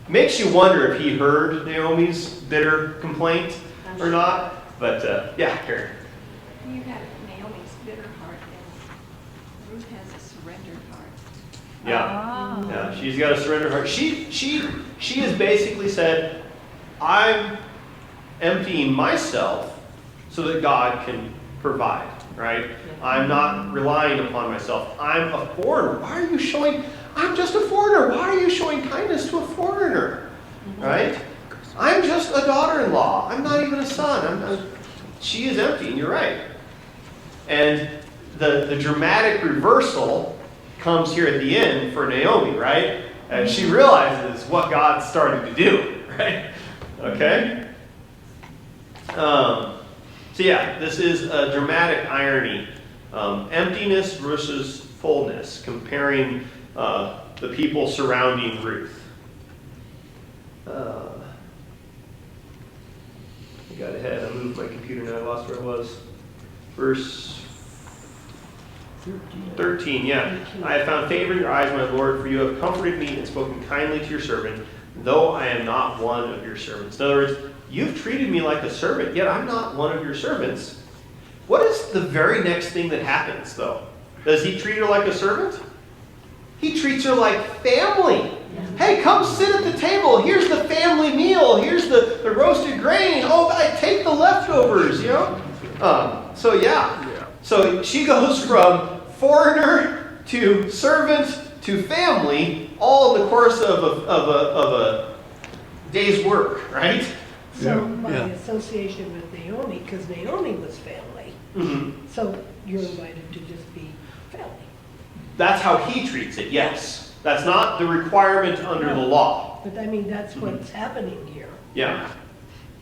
Makes you wonder if he heard Naomi's bitter complaint or not. But Karen. You have Naomi's bitter heart, and Ruth has a surrendered heart. Yeah, she's got a surrendered heart. She has basically said, I'm emptying myself so that God can provide, right? I'm not relying upon myself. I'm a foreigner. Why are you showing... I'm just a foreigner. Why are you showing kindness to a foreigner? Right? I'm just a daughter-in-law. I'm not even a son. She is empty, and you're right. And the dramatic reversal comes here at the end for Naomi, right? And she realizes what God started to do, right? Okay? This is a dramatic irony. Emptiness versus fullness, comparing the people surrounding Ruth. I got ahead. I moved my computer now. I lost where it was. Verse 13, yeah. I have found favor in your eyes, my Lord, for you have comforted me and spoken kindly to your servant, though I am not one of your servants. In other words, you've treated me like a servant, yet I'm not one of your servants. What is the very next thing that happens, though? Does he treat her like a servant? He treats her like family. Hey, come sit at the table. Here's the family meal. Here's the roasted grain. Oh, I take the leftovers, So she goes from foreigner to servant to family, all in the course of a day's work, right? So by association with Naomi, because Naomi was family, so you're invited to just be family. That's how he treats it, yes. That's not the requirement under the law. But I mean, that's what's happening here. Yeah,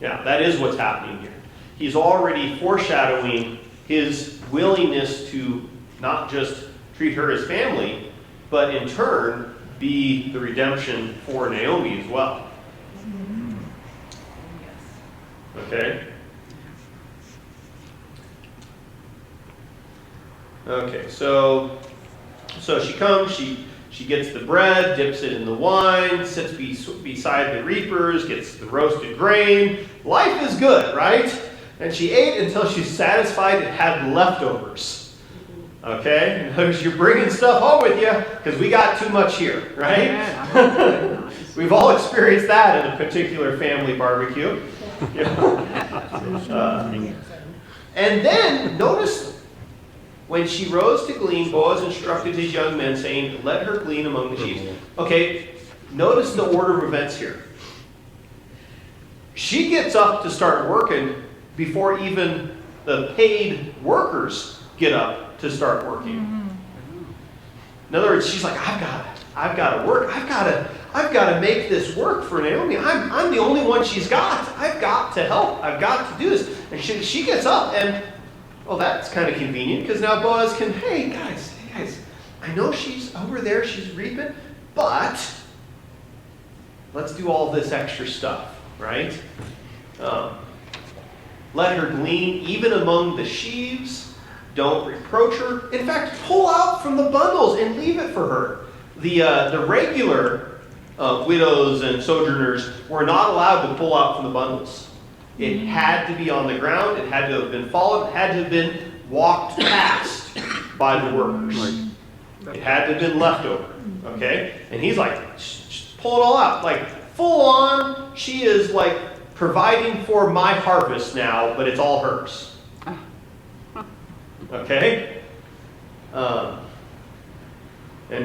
that is what's happening here. He's already foreshadowing his willingness to not just treat her as family, but in turn be the redemption for Naomi as well. Okay? Okay, so she comes, she gets the bread, dips it in the wine, sits beside the reapers, gets the roasted grain. Life is good, right? And she ate until she's satisfied and had leftovers. Okay? In other words, you're bringing stuff home with you because we got too much here, right? We've all experienced that in a particular family barbecue. And then, notice, when she rose to glean, Boaz instructed his young men, saying, let her glean among the sheaves. Okay, notice the order of events here. She gets up to start working before even the paid workers get up to start working. In other words, she's like, I've got to work. I've got to make this work for Naomi. I'm the only one she's got. I've got to help. I've got to do this. And she gets up and, well, that's kind of convenient because now Boaz can, hey guys, I know she's over there, she's reaping, but let's do all this extra stuff, right? Let her glean even among the sheaves. Don't reproach her. In fact, pull out from the bundles and leave it for her. The regular widows and sojourners were not allowed to pull out from the bundles. It had to be on the ground. It had to have been followed. It had to have been walked past by the workers. It had to have been left over. Okay? And he's like, pull it all out. Like, full on, she is like providing for my harvest now, but it's all hers. Okay? And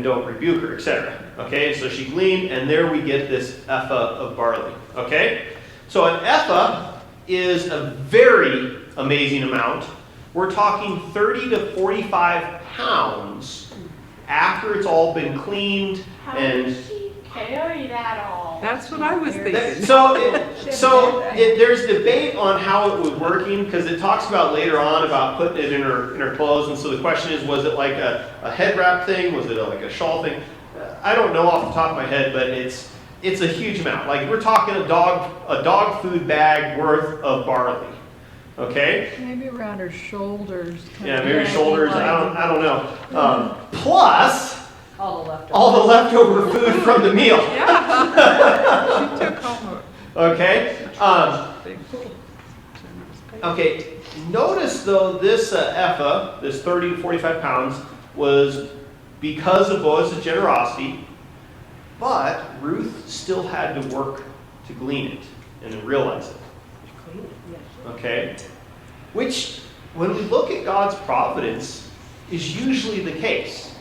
don't rebuke her, etc. Okay, so she gleaned, and there we get this ephah of barley. Okay? So an ephah is a very amazing amount. We're talking 30 to 45 pounds after it's all been cleaned. How And did she carry that all? That's what I was thinking. There's debate on how it was working, because it talks about later on about putting it in her clothes, and so the question is, was it like a head wrap thing? Was it like a shawl thing? I don't know off the top of my head, but it's a huge amount. Like, we're talking a dog food bag worth of barley. Okay? Maybe around her shoulders. Yeah, maybe shoulders. I don't know. Plus All the leftovers. all the leftover food from the meal. Yeah. She took home Okay. a big Okay. Notice though, this ephah, this 30 to 45 pounds, was because of Boaz's generosity, but Ruth still had to work to glean it and to realize it. Okay? Which, when we look at God's providence, is usually the case.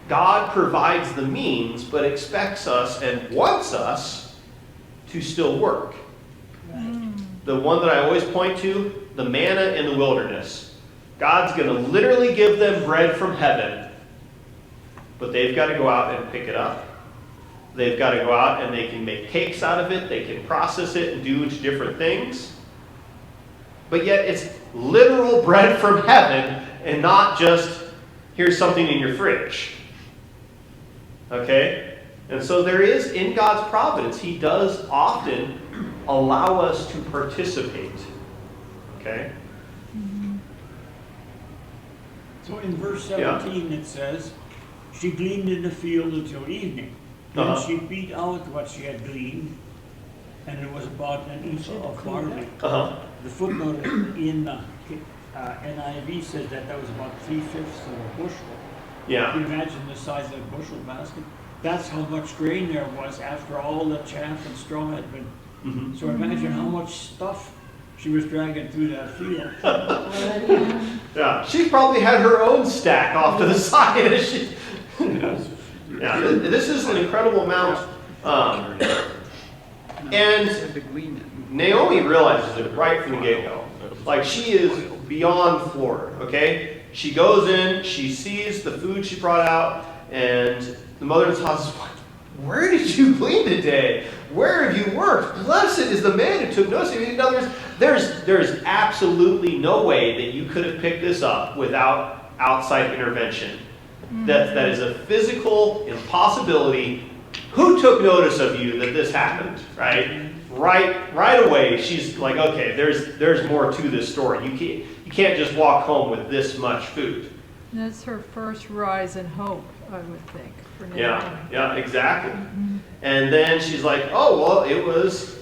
God provides the means, but expects us and wants us to still work. The one that I always point to, the manna in the wilderness. God's going to literally give them bread from heaven, but they've got to go out and pick it up. They've got to go out and they can make cakes out of it. They can process it and do different things. But yet it's literal bread from heaven and not just, here's something in your fridge. Okay? And so there is, in God's providence, He does often allow us to participate. Okay? So in verse 17 it says, she gleaned in the field until evening. Then she beat out what she had gleaned, and it was about an ephah of barley. The footnote in NIV says that was about 3/5 of a bushel. Yeah. Can you imagine the size of a bushel basket? That's how much grain there was after all the chaff and straw had been. So imagine how much stuff she was dragging through that field. Yeah, she probably had her own stack off to the side. Yeah, this is an incredible amount. And Naomi realizes it right from the get-go. Like, she is beyond floored, okay? She goes in, she sees the food she brought out, and the mother-in-law says, where did you glean today? Where have you worked? Blessed is the man who took notice. In other words, there's absolutely no way that you could have picked this up without outside intervention. That is a physical impossibility. Who took notice of you that this happened, right? Right away, she's like, okay, there's more to this story. You can't just walk home with this much food. That's her first rise in hope, I would think, for Naomi. Yeah, exactly. And then she's like, oh, well, it was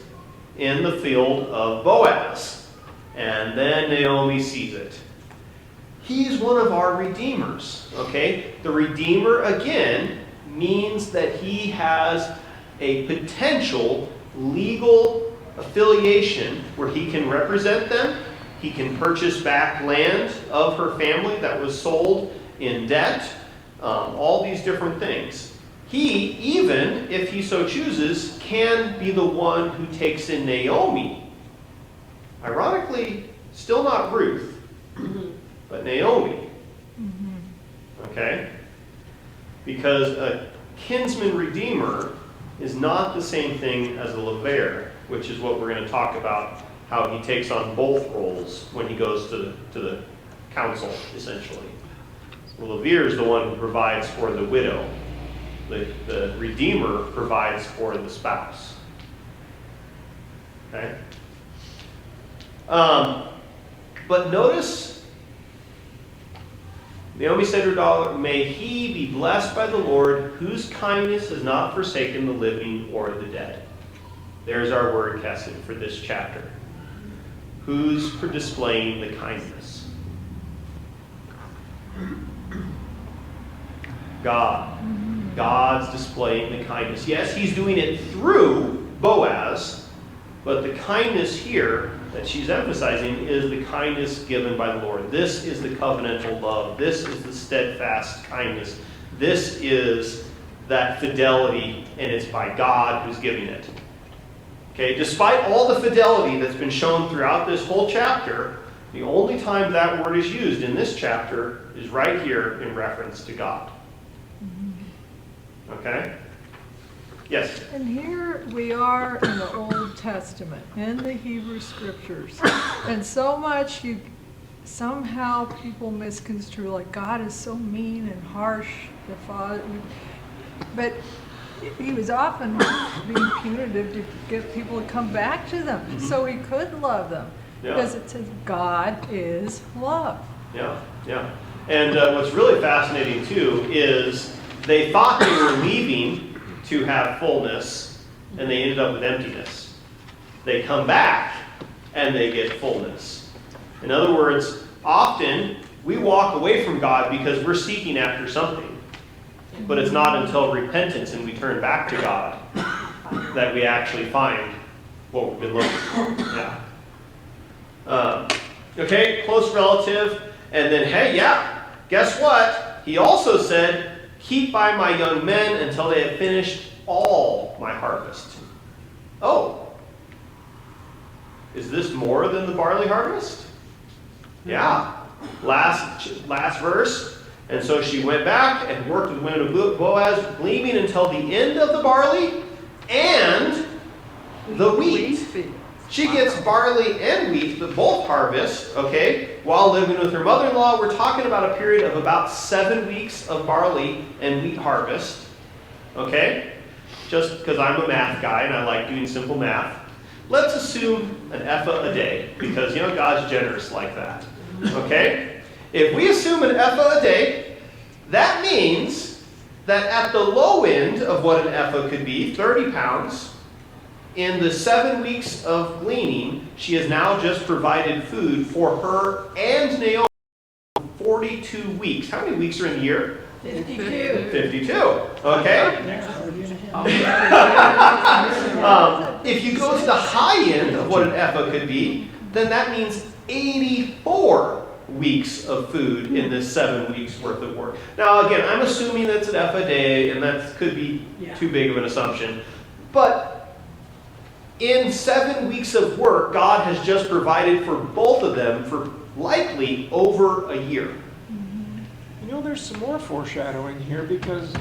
in the field of Boaz. And then Naomi sees it. He's one of our redeemers, okay? The redeemer, again, means that he has a potential legal affiliation where he can represent them. He can purchase back land of her family that was sold in debt. All these different things. He, even if he so chooses, can be the one who takes in Naomi. Ironically, still not Ruth, but Naomi. Okay? Because kinsman redeemer is not the same thing as a lever, which is what we're going to talk about, how he takes on both roles when he goes to the council, essentially. The lever is the one who provides for the widow. The redeemer provides for the spouse. Okay? But notice, Naomi said to her daughter, "May he be blessed by the Lord, whose kindness has not forsaken the living or the dead." There's our word, Kesed, for this chapter. Who's for displaying the kindness? God. God's displaying the kindness. Yes, he's doing it through Boaz, but the kindness here that she's emphasizing is the kindness given by the Lord. This is the covenantal love. This is the steadfast kindness. This is that fidelity, and it's by God who's giving it. Okay, despite all the fidelity that's been shown throughout this whole chapter, the only time that word is used in this chapter is right here in reference to God. Okay? Yes? And here we are in the Old Testament, in the Hebrew Scriptures. And so much somehow people misconstrue, like God is so mean and harsh, the Father. But he was often being punitive to get people to come back to them so he could love them. Yeah. Because it says God is love. Yeah, yeah. And what's really fascinating, too, is they thought they were leaving to have fullness, and they ended up with emptiness. They come back, and they get fullness. In other words, often we walk away from God because we're seeking after something. But it's not until repentance and we turn back to God that we actually find what we've been looking for. Yeah. Okay, close relative. And then, hey, yeah, guess what? He also said, "Keep by my young men until they have finished all my harvest." Oh. Is this more than the barley harvest? Yeah. Last verse. "And so she went back and worked with the women of Boaz, gleaning until the end of the barley and the wheat." She gets barley and wheat, but both harvests, okay, while living with her mother-in-law. We're talking about a period of about 7 weeks of barley and wheat harvest, okay? Just because I'm a math guy and I like doing simple math. Let's assume an ephah a day, because, God's generous like that, okay? If we assume an ephah a day, that means that at the low end of what an ephah could be, 30 pounds, in the 7 weeks of gleaning, she has now just provided food for her and Naomi for 42 weeks. How many weeks are in the year? 52. 52. Okay? If you go to the high end of what an ephah could be, then that means 84 weeks of food in this 7 weeks worth of work. Now, again, I'm assuming that's an ephah a day, and that could be too big of an assumption. But in 7 weeks of work, God has just provided for both of them for likely over a year. There's some more foreshadowing here, because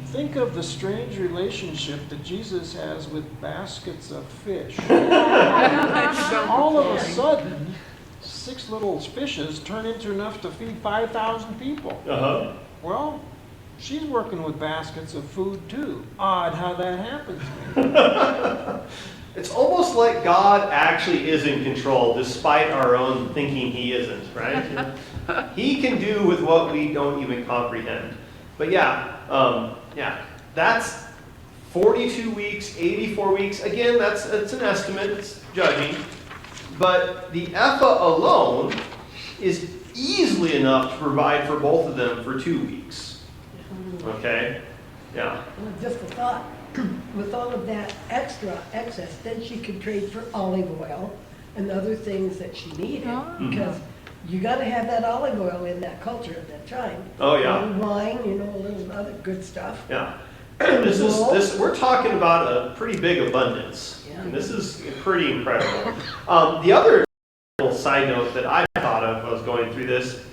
think of the strange relationship that Jesus has with baskets of fish. All of a sudden, 6 little fishes turn into enough to feed 5,000 people. Uh-huh. Well, she's working with baskets of food too. Odd how that happens. It's almost like God actually is in control, despite our own thinking he isn't, right? He can do with what we don't even comprehend. But that's 42 weeks, 84 weeks. Again, it's an estimate, it's judging. But the ephah alone is easily enough to provide for both of them for 2 weeks. Okay? Yeah. Well, just a thought, with all of that excess, then she could trade for olive oil and other things that she needed. Because you got to have that olive oil in that culture at that time. Oh, yeah. And wine, a little other good stuff. Yeah. We're talking about a pretty big abundance. Yeah. And this is pretty incredible. The other little side note that I thought of when I was going through this,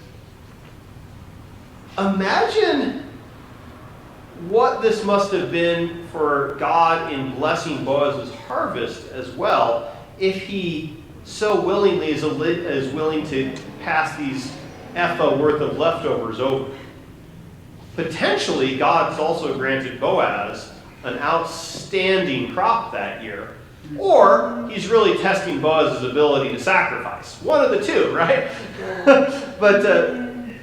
imagine what this must have been for God in blessing Boaz's harvest as well, if he so willingly is willing to pass these ephah worth of leftovers over. Potentially, God's also granted Boaz an outstanding crop that year. Or he's really testing Boaz's ability to sacrifice. One of the two, right? But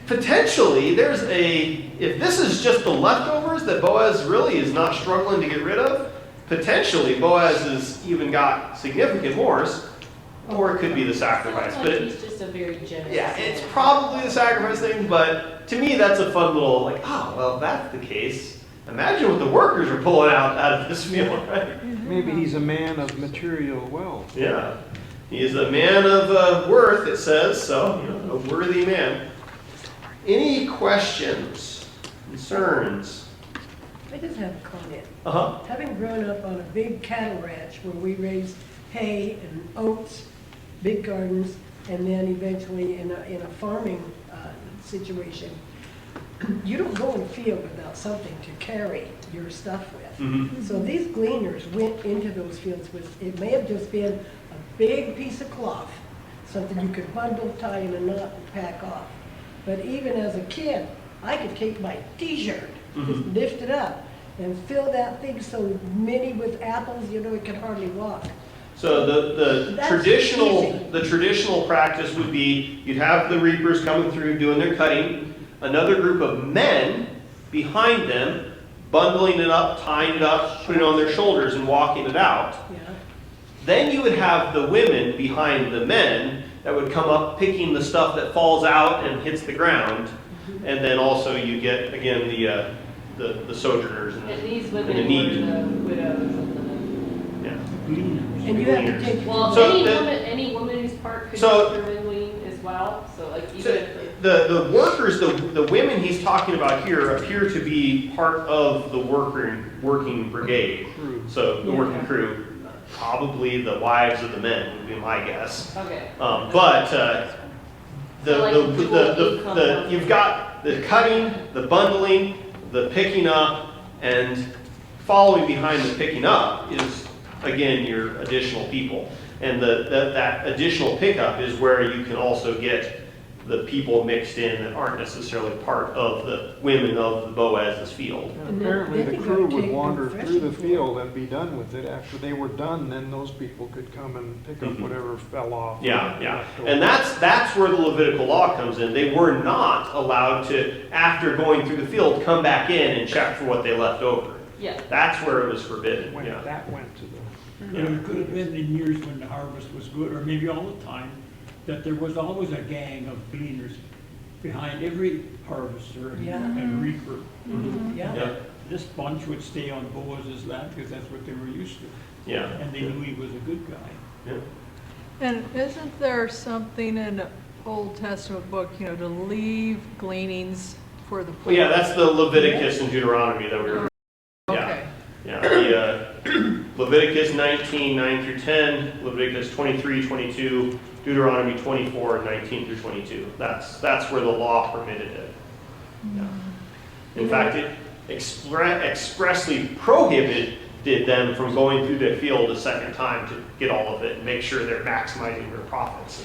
potentially, if this is just the leftovers that Boaz really is not struggling to get rid of, potentially Boaz has even got significant mores, or it could be the sacrifice. But he's just a very generous. Yeah, it's probably the sacrifice thing, but to me that's a fun little, like, oh, well, if that's the case, imagine what the workers are pulling out of this field, right? Maybe he's a man of material wealth. Yeah, he is a man of worth, it says, so, a worthy man. Any questions, concerns? I just have a comment. Uh-huh. Having grown up on a big cattle ranch where we raised hay and oats, big gardens, and then eventually in a farming situation, you don't go in the field without something to carry your stuff with. Mm-hmm. So these gleaners went into those fields with, it may have just been a big piece of cloth, something you could bundle, tie in a knot, and pack off. But even as a kid, I could take my t-shirt, just lift it up, and fill that thing so many with apples, it could hardly walk. So the traditional practice would be you'd have the reapers coming through doing their cutting, another group of men behind them bundling it up, tying it up, putting it on their shoulders and walking it out. Yeah. Then you would have the women behind the men that would come up picking the stuff that falls out and hits the ground. And then also you get, again, the sojourners and these the women were needy. the widows of the. Yeah. And you have to take. Well, So any woman whose part could glean as well. So like even if the workers, the women he's talking about here appear to be part of the working brigade. So the working crew, probably the wives of the men would be my guess. Okay. You've got the cutting, the bundling, the picking up, and following behind the picking up is, again, your additional people. And that additional pickup is where you can also get the people mixed in that aren't necessarily part of the women of Boaz's field. And apparently the crew would wander through the field and be done with it. After they were done, then those people could come and pick up whatever fell off. Yeah. And that's where the Levitical law comes in. They were not allowed to, after going through the field, come back in and check for what they left over. Yeah. That's where it was forbidden. That went to the... It could have been in years when the harvest was good, or maybe all the time, that there was always a gang of gleaners behind every harvester and reaper. Yeah. This bunch would stay on Boaz's land because that's what they were used to. Yeah. And they knew he was a good guy. Yeah. And isn't there something in the Old Testament book, to leave gleanings for the poor? Well, yeah, that's the Leviticus and Deuteronomy that we were. Okay. Yeah. The Leviticus 19, 9 through 10, Leviticus 23, 22, Deuteronomy 24, 19 through 22. That's where the law permitted it. Yeah. In fact, it expressly prohibited them from going through the field a second time to get all of it and make sure they're maximizing their profits.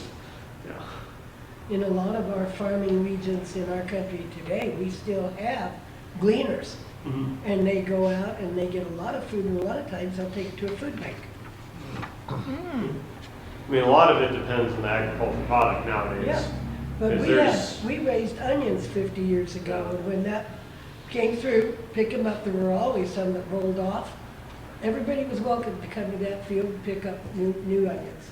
In a lot of our farming regions in our country today, we still have gleaners. Mm-hmm. And they go out and they get a lot of food, and a lot of times they'll take it to a food bank. I mean, a lot of it depends on the agricultural product nowadays. Yeah, but we raised onions 50 years ago, and when that came through, pick them up, there were always some that rolled off. Everybody was welcome to come to that field and pick up new onions.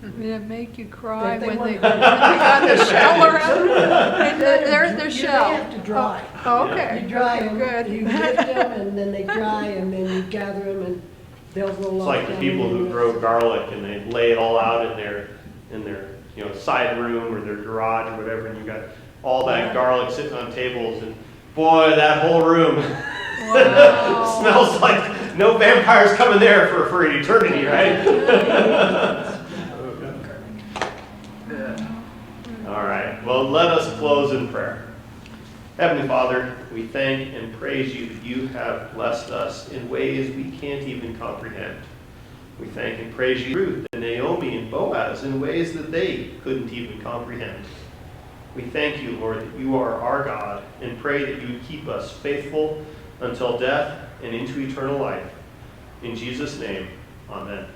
Did it make you cry They when they want- got the shell around? There's the shell. They have to dry. Oh, okay. You dry Okay, them, good. you lift them, and then they dry, and then you gather them, and they'll roll It's off. like the people who grow garlic and they lay it all out in their side room or their garage or whatever, and you got all that garlic sitting on tables, and boy, that whole room smells like no vampires coming there for an eternity, right? All right. Well, let us close in prayer. Heavenly Father, we thank and praise you that you have blessed us in ways we can't even comprehend. We thank and praise you, Ruth and Naomi and Boaz, in ways that they couldn't even comprehend. We thank you, Lord, that you are our God, and pray that you would keep us faithful until death and into eternal life. In Jesus' name, amen.